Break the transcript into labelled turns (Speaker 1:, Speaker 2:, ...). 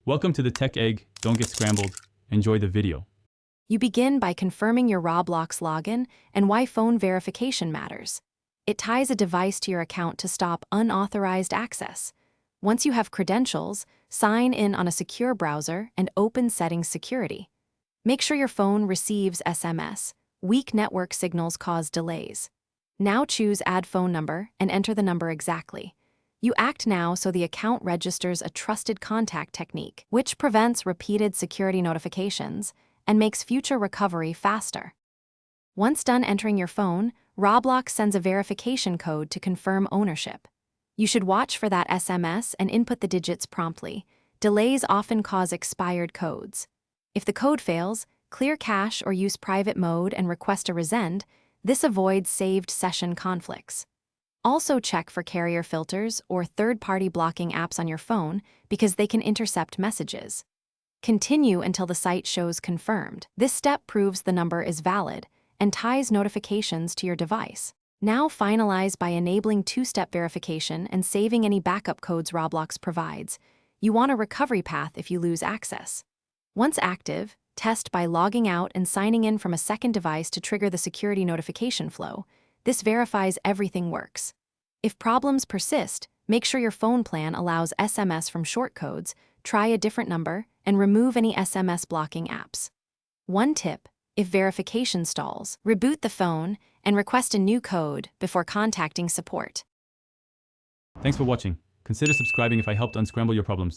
Speaker 1: Welcome to the Tech Egg. Don't get scrambled. Enjoy the video.
Speaker 2: You begin by confirming your Roblox login and why phone verification matters. It ties a device to your account to stop unauthorized access. Once you have credentials, sign in on a secure browser and open Settings Security. Make sure your phone receives SMS. Weak network signals cause delays. Now choose Add Phone Number and enter the number exactly. You act now so the account registers a trusted contact technique, which prevents repeated security notifications and makes future recovery faster. Once done entering your phone, Roblox sends a verification code to confirm ownership. You should watch for that SMS and input the digits promptly. Delays often cause expired codes. If the code fails, clear cache or use private mode and request a resend. This avoids saved session conflicts. Also check for carrier filters or third-party blocking apps on your phone because they can intercept messages. Continue until the site shows confirmed. This step proves the number is valid and ties notifications to your device. Now finalize by enabling two-step verification and saving any backup codes Roblox provides. You want a recovery path if you lose access. Once active, test by logging out and signing in from a second device to trigger the security notification flow. This verifies everything works. If problems persist, make sure your phone plan allows SMS from shortcodes, try a different number, and remove any SMS blocking apps. One tip: if verification stalls, reboot the phone and request a new code before contacting support.
Speaker 1: Thanks for watching. Consider subscribing if I helped unscramble your problems.